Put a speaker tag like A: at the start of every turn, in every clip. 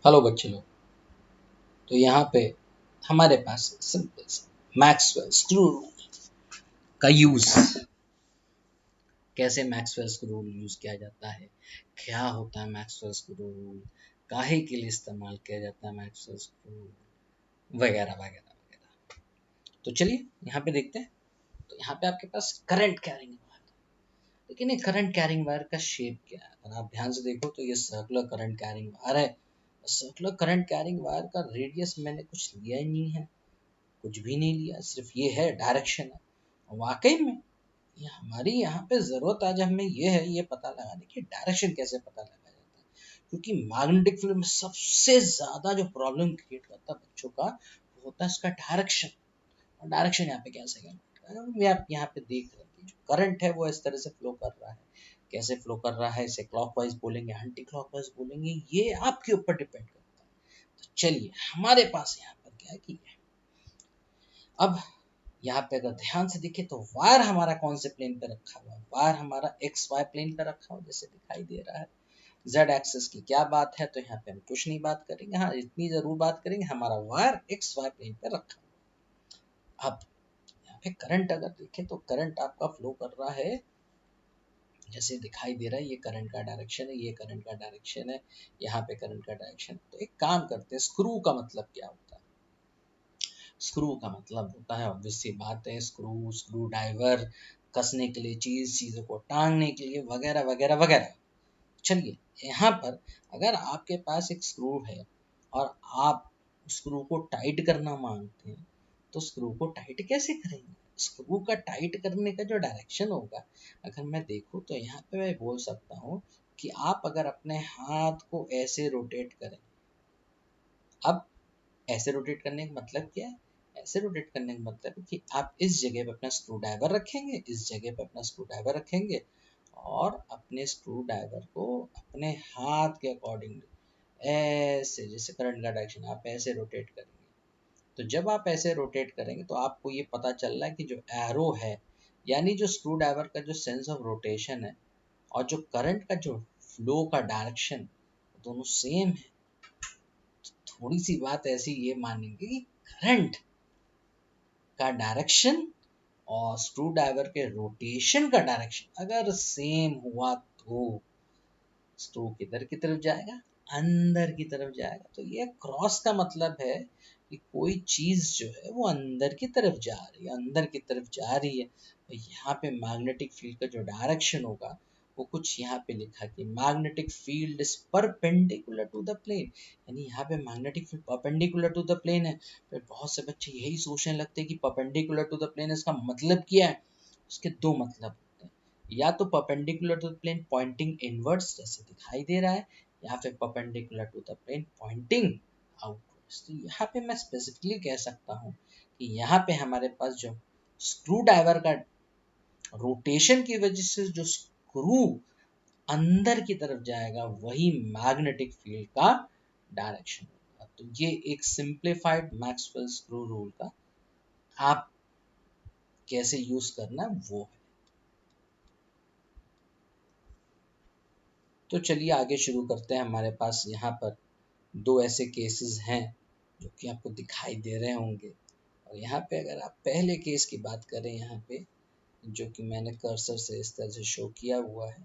A: Hello बच्चे लोग। तो यहाँ पे हमारे पास सिंपल सा मैक्सवेल स्क्रू रूल का यूज, कैसे मैक्सवेल स्क्रू रूल यूज किया जाता है, क्या होता है मैक्सवेल स्क्रू रूल, काहे के लिए इस्तेमाल किया जाता है मैक्सवेल स्क्रू रूल, वगैरह वगैरह वगैरह। तो चलिए यहाँ पे देखते हैं। तो यहाँ पे आपके पास करंट कैरिंग वायर, लेकिन ये करंट कैरिंग वायर का शेप क्या है? अगर आप ध्यान से देखो तो ये सर्कुलर करंट कैरिंग वायर है। सर्कुलर करंट कैरिंग वायर का रेडियस मैंने कुछ लिया ही नहीं है, कुछ भी नहीं लिया, सिर्फ ये है डायरेक्शन है। और वाकई में ये हमारी यहाँ पे जरूरत आज हमें ये है ये पता लगाने की डायरेक्शन कैसे पता लगाया जाता है, क्योंकि मैग्नेटिक फील्ड में सबसे ज्यादा जो प्रॉब्लम क्रिएट करता है बच्चों का वो होता है इसका डायरेक्शन। और डायरेक्शन यहाँ पे कैसे करना है, आप यहाँ पे देख रहे हैं जो करंट है वो इस तरह से फ्लो कर रहा है। कैसे फ्लो कर रहा है, इसे क्लॉकवाइज बोलेंगे एंटी क्लॉकवाइज बोलेंगे, ये आपके ऊपर डिपेंड करता है। तो चलिए हमारे पास यहाँ पर क्या है कि अब यहाँ पे अगर ध्यान से देखें तो वायर हमारा कौन से प्लेन पे रखा हुआ है, वायर हमारा एक्स वाई प्लेन पे रखा हुआ जैसे दिखाई दे रहा है। जेड एक्सिस की क्या बात है, तो यहाँ पे हम कुछ नहीं बात करेंगे, हाँ इतनी जरूर बात करेंगे हमारा वायर एक्स वाई प्लेन पे रखा हुआ। अब यहाँ पे करंट अगर देखें तो करंट आपका फ्लो कर रहा है जैसे दिखाई दे रहा है, ये करंट का डायरेक्शन है, ये करंट का डायरेक्शन है, यहाँ पे करंट का डायरेक्शन। तो एक काम करते हैं, स्क्रू का मतलब क्या होता है? स्क्रू का मतलब होता है ऑब्वियस सी बात है, स्क्रू स्क्रू ड्राइवर, कसने के लिए चीज़ों को टांगने के लिए वगैरह वगैरह वगैरह। चलिए यहाँ पर अगर आपके पास एक स्क्रू है और आप स्क्रू को टाइट करना मांगते हैं, तो स्क्रू को टाइट कैसे करेंगे? स्क्रू का टाइट करने का जो डायरेक्शन होगा, अगर मैं देखूँ तो यहाँ पे मैं बोल सकता हूँ कि आप अगर अपने हाथ को ऐसे रोटेट करें। अब ऐसे रोटेट करने का मतलब क्या है? ऐसे रोटेट करने का मतलब है कि आप इस जगह पे अपना स्क्रू ड्राइवर रखेंगे, इस जगह पे अपना स्क्रू ड्राइवर रखेंगे और अपने स्क्रू ड्राइवर को अपने हाथ के अकॉर्डिंग ऐसे, जैसे करंट का डायरेक्शन आप ऐसे रोटेट करेंगे। तो जब आप ऐसे रोटेट करेंगे तो आपको ये पता चल रहा है कि जो एरो है, यानी जो स्क्रू ड्राइवर का जो सेंस ऑफ रोटेशन है और जो करंट का जो फ्लो का डायरेक्शन, दोनों सेम है। थोड़ी सी बात ऐसी ये मानेंगे कि करंट का डायरेक्शन और स्क्रू ड्राइवर के रोटेशन का डायरेक्शन अगर सेम हुआ तो स्क्रू किधर की तरफ जाएगा? अंदर की तरफ जाएगा। तो ये क्रॉस का मतलब है कि कोई चीज जो है वो अंदर की तरफ जा रही है, अंदर की तरफ जा रही है। तो यहाँ पे मैग्नेटिक फील्ड का जो डायरेक्शन होगा वो कुछ यहाँ पे लिखा कि magnetic field is perpendicular to the plane, यानी यहाँ पे magnetic field perpendicular to the plane है। फिर बहुत से बच्चे यही सोचने लगते हैं कि परपेंडिकुलर टू द प्लेन इसका मतलब क्या है? उसके दो मतलब होते हैं, या तो perpendicular to the plane pointing inwards जैसे दिखाई दे रहा है, या फिर perpendicular to the plane pointing outwards. तो यहाँ पे मैं स्पेसिफिकली कह सकता हूँ कि यहाँ पे हमारे पास जो स्क्रू ड्राइवर का रोटेशन की वजह से जो स्क्रू अंदर की तरफ जाएगा वही मैग्नेटिक फील्ड का डायरेक्शन होगा। तो ये एक सिंप्लीफाइड मैक्सवेल स्क्रू रूल का आप कैसे यूज करना वो है। तो चलिए आगे शुरू करते हैं। हमारे पास यहाँ पर दो ऐसे केसेस हैं जो कि आपको दिखाई दे रहे होंगे। और यहाँ पे अगर आप पहले केस की बात करें, यहाँ पे जो कि मैंने कर्सर से इस तरह से शो किया हुआ है,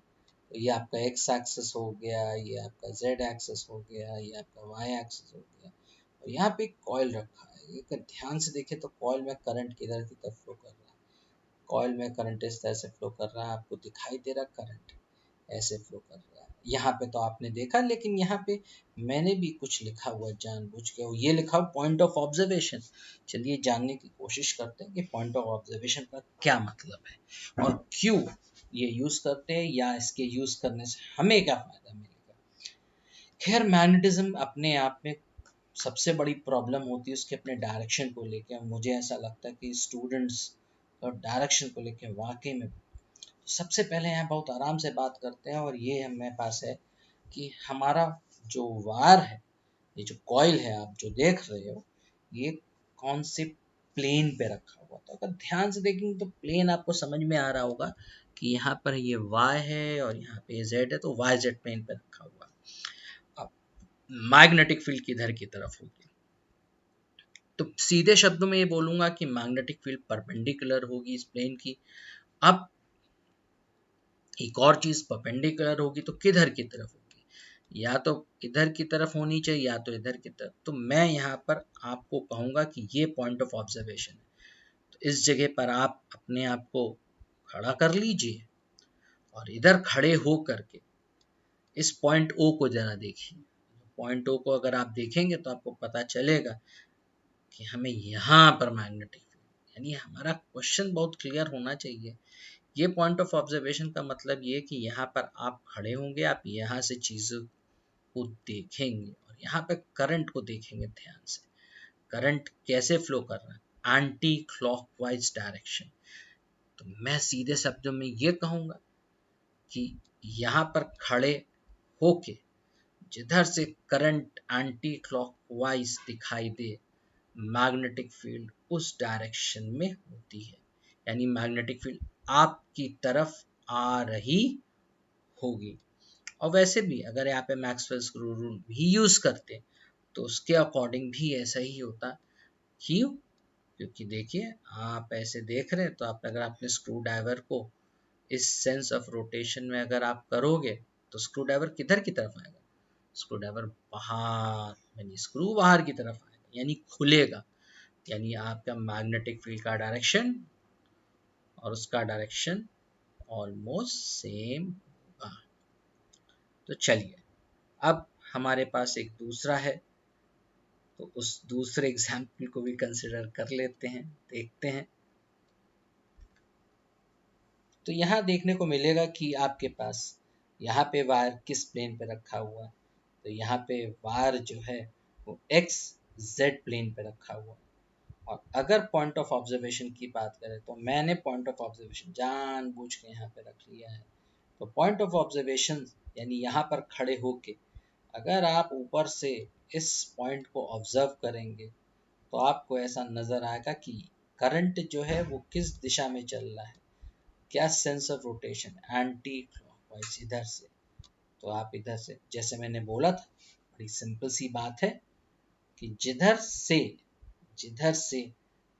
A: तो ये आपका एक्स एक्सिस हो गया, ये आपका जेड एक्सिस हो गया, ये आपका वाई एक्सिस हो गया। और यहाँ पे एक कॉइल रखा है, ये अगर ध्यान से देखें तो कॉइल में करंट किधर की तरफ फ्लो कर रहा है? कॉइल में करंट इस तरह से फ्लो कर रहा है, आपको दिखाई दे रहा करंट ऐसे फ्लो कर रहा है। यहाँ पे तो आपने देखा, लेकिन यहाँ पे मैंने भी कुछ लिखा हुआ जानबूझ के, ये लिखा हुआ पॉइंट ऑफ ऑब्जर्वेशन। चलिए जानने की कोशिश करते हैं कि पॉइंट ऑफ ऑब्जर्वेशन का क्या मतलब है और क्यों ये यूज करते हैं, या इसके यूज करने से हमें क्या फायदा मिलेगा। खैर मैग्नेटिज्म अपने आप में सबसे बड़ी प्रॉब्लम होती है उसके अपने डायरेक्शन को लेके। मुझे ऐसा लगता है कि स्टूडेंट्स और डायरेक्शन को लेके वाकई में सबसे पहले यहाँ बहुत आराम से बात करते हैं, और ये हमारे पास है कि हमारा जो वायर है, ये जो कॉइल है आप जो देख रहे हो, ये कौन से प्लेन पे रखा हुआ था। अगर ध्यान से देखेंगे तो प्लेन आपको समझ में आ रहा होगा कि यहाँ पर ये y है और यहाँ पे z है, तो y z प्लेन पे रखा हुआ। अब मैग्नेटिक फील्ड किधर की तरफ होगी। तो सीधे शब्दों में ये बोलूंगा कि मैग्नेटिक फील्ड परपेंडिकुलर होगी इस प्लेन की। अब एक और चीज, परपेंडिकुलर होगी तो किधर की तरफ होगी, या तो इधर की तरफ होनी चाहिए या तो इधर की तरफ। तो मैं यहाँ पर आपको कहूंगा कि ये पॉइंट ऑफ ऑब्जर्वेशन है, तो इस जगह पर आप अपने आप को खड़ा कर लीजिए और इधर खड़े हो करके इस पॉइंट ओ को जरा देखिए। पॉइंट ओ को अगर आप देखेंगे तो आपको पता चलेगा कि हमें यहाँ पर मैग्नेटिक फील्ड, यानी हमारा क्वेश्चन बहुत क्लियर होना चाहिए। ये पॉइंट ऑफ ऑब्जर्वेशन का मतलब ये कि यहाँ पर आप खड़े होंगे, आप यहाँ से चीजों को देखेंगे और यहाँ पे करंट को देखेंगे ध्यान से। करंट कैसे फ्लो कर रहा है, एंटी क्लॉकवाइज डायरेक्शन। तो मैं सीधे शब्दों में ये कहूंगा कि यहाँ पर खड़े होके जिधर से करंट एंटी क्लॉकवाइज दिखाई दे, मैग्नेटिक फील्ड उस डायरेक्शन में होती है, यानी मैग्नेटिक फील्ड आपकी तरफ आ रही होगी। और वैसे भी अगर यहाँ पे मैक्सवेल्स रूल भी यूज करते तो उसके अकॉर्डिंग भी ऐसा ही होता। क्यों? क्योंकि देखिए आप ऐसे देख रहे हैं तो आप अगर अपने स्क्रू ड्राइवर को इस सेंस ऑफ रोटेशन में अगर आप करोगे तो स्क्रू ड्राइवर किधर की तरफ आएगा, स्क्रू ड्राइवर बाहर, यानी स्क्रू बाहर की तरफ आएगा, यानी खुलेगा। यानी आपका मैग्नेटिक फील्ड का डायरेक्शन और उसका डायरेक्शन ऑलमोस्ट सेम होगा। तो चलिए अब हमारे पास एक दूसरा है, तो उस दूसरे एग्जाम्पल को भी कंसिडर कर लेते हैं, देखते हैं। तो यहाँ देखने को मिलेगा कि आपके पास यहाँ पे वायर किस प्लेन पे रखा हुआ है। तो यहाँ पे वायर जो है वो एक्स जेड प्लेन पे रखा हुआ है। और अगर पॉइंट ऑफ ऑब्जर्वेशन की बात करें तो मैंने पॉइंट ऑफ ऑब्जर्वेशन जानबूझ के यहाँ पे रख लिया है। तो पॉइंट ऑफ ऑब्जर्वेशन यानी यहाँ पर खड़े होके अगर आप ऊपर से इस पॉइंट को ऑब्जर्व करेंगे तो आपको ऐसा नजर आएगा कि करंट जो है वो किस दिशा में चल रहा है, क्या sense of rotation, anti clockwise इधर से। तो आप इधर से, जैसे मैंने बोला था, बड़ी सिंपल सी बात है कि जिधर से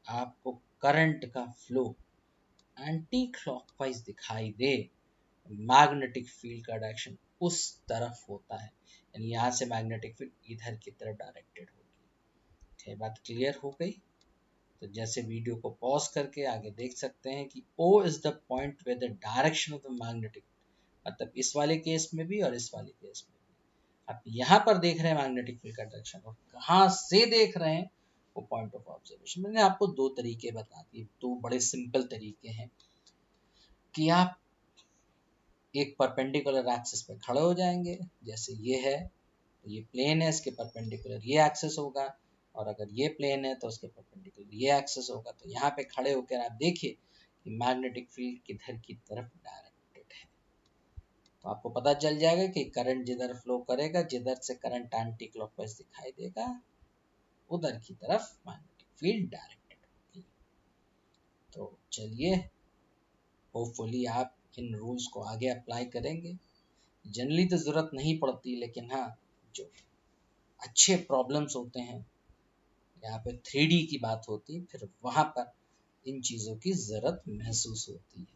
A: आपको करंट का फ्लो एंटी क्लॉकवाइज दिखाई दे, मैग्नेटिक फील्ड का डायरेक्शन उस तरफ होता है, यानी यहाँ से मैग्नेटिक फील्ड इधर की तरफ डायरेक्टेड होगी। बात क्लियर हो गई? तो जैसे वीडियो को पॉज करके आगे देख सकते हैं कि O is the point where the direction of the magnetic, मतलब इस वाले केस में भी और इस वाले केस में भी आप यहाँ पर देख रहे हैं मैग्नेटिक फील्ड का डायरेक्शन, और कहाँ से देख रहे हैं वो पॉइंट ऑफ ऑब्जर्वेशन। मैंने आपको दो तरीके बता दिए, दो बड़े सिंपल तरीके हैं कि आप एक परपेंडिकुलर एक्सिस पे खड़े हो जाएंगे, जैसे ये है, तो ये प्लेन है, इसके परपेंडिकुलर ये एक्सिस होगा, और अगर ये प्लेन है तो उसके परपेंडिकुलर ये एक्सिस होगा। तो यहाँ पे खड़े होकर आप देखिए कि मैग्नेटिक फील्ड किधर की तरफ डायरेक्टेड है। तो आपको पता चल जाएगा कि करंट जिधर फ्लो करेगा, जिधर से करंट एंटी क्लॉकवाइज दिखाई देगा, उधर की तरफ मैग्नेटिक फील्ड डायरेक्टेड होगी। तो चलिए, होपफुली आप इन रूल्स को आगे अप्लाई करेंगे। जनरली तो ज़रूरत नहीं पड़ती, लेकिन हाँ, जो अच्छे प्रॉब्लम्स होते हैं, यहाँ पे 3D की बात होती है, फिर वहाँ पर इन चीज़ों की ज़रूरत महसूस होती है।